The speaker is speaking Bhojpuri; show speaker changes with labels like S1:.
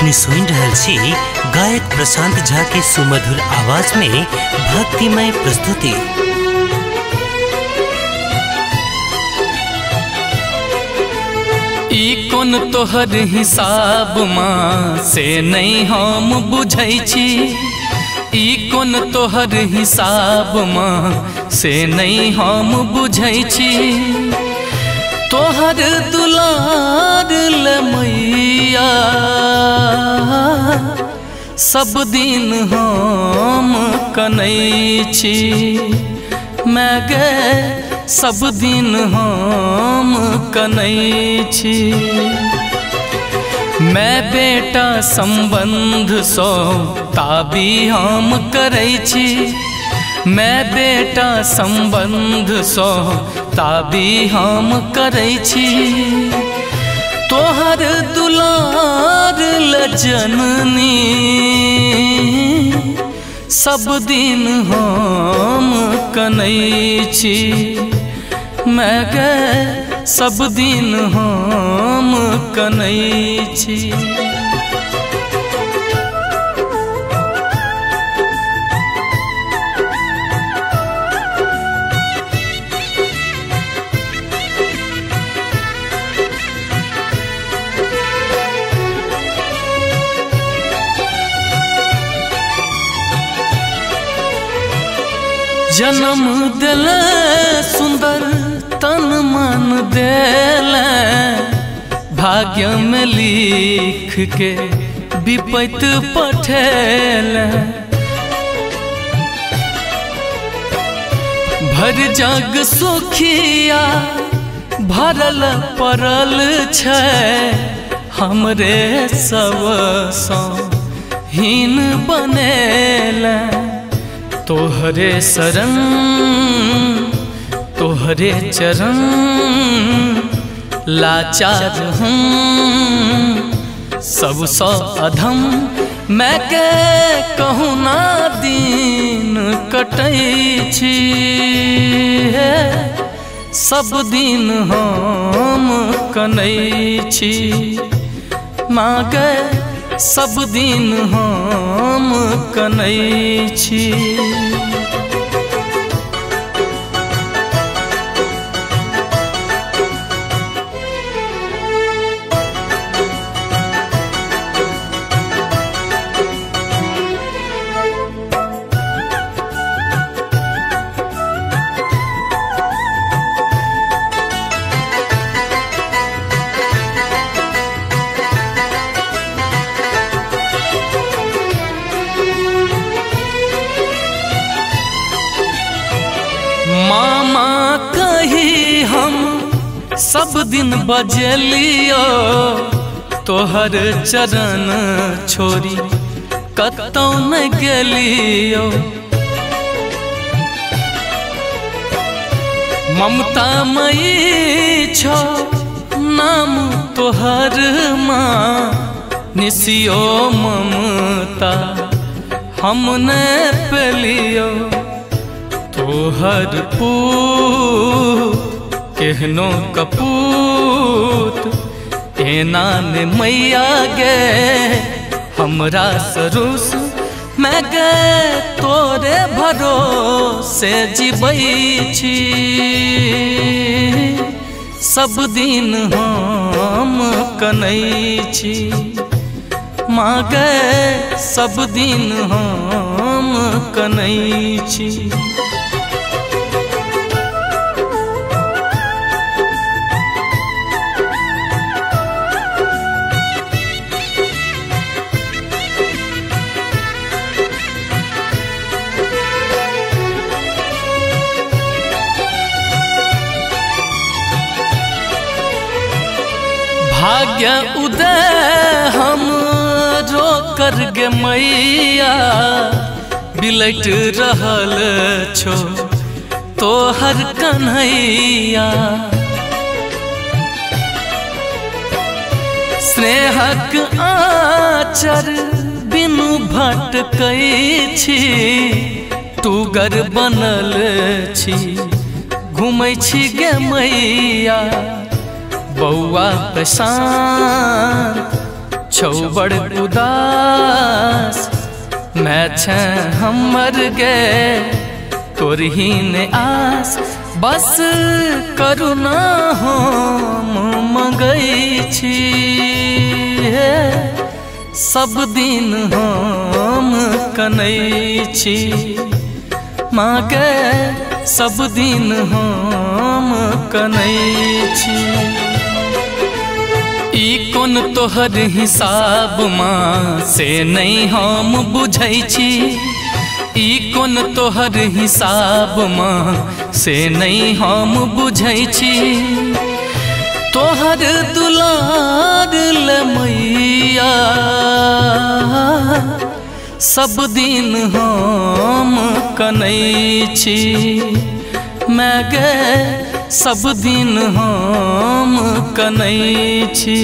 S1: अपनी सुन रहल छी गायक प्रशांत झा के सुमधुर आवाज में भक्तिमय प्रस्तुति।
S2: ई कोन तोहर हिसाब माँ से नहीं हम बुझै छी, ई कोन तोहर हिसाब माँ से नहीं हम बुझै छी। तोहर दुलार ले मैया सब दिन हम कनै छी, मैं गे सब दिन हम कनै छी। मैं बेटा संबंध सो ताबी हम करै छी, मैं बेटा संबंध सो ताबी हम करै छी। तोहर दुलार ल जननी सब दिन हम कनै छी, मैं गे सब दिन हम कनै छी। जन्म दिले सुंदर तन मन दिले, भाग्य में लिख के विपैत पठेले। भर जग सुखिया भरल पड़ल छै, हमरे सब सो हीन बनेले। तोहरे शरण तोहरे चरण लाचार हूँ सब सौ अधम, मैं के कहूँ ना दिन कटै छी। सब दिन हम कनै छी, माँगे सब दिन हम कनै छी। मामा कही हम सब दिन बजलियो, तोहर चरण छोड़ी कतौ न गेलियो। ममता मई छो नाम तोहर माँ, निसियो ममता हम न पेलियो। तोहर पूत केहनो कपूत एना ने मैया गे हमरा सरुस, मैं गे तोरे भरोसे जीबै छी। सब दिन हम कनै छी, माँ गे सब दिन हम कनै छी। भाग्य उदय हम रो कर गे मैया, बिलट रहल छो तोहर कन्हैया। स्नेहक आचर बिनु भटकै छी, टूगर बनल छी घूमै छी गे मैया। बौआ प्रशांत छौ बड़ उदास मैं छे हमर गे तोरही ने आस बस करुणा हम मंगै छी सब दिन हम कनै छी मागे सब दिन हम कनै छी। ई कोन तोहर हिसाब माँ से नहीं हम बुझै छी ई कोन तोहर हिसाब माँ से नहीं हम बुझै छी तोहर दुलार ले मैया सब दिन हम कनै छी मैं गे सब दिन हम कनै छी।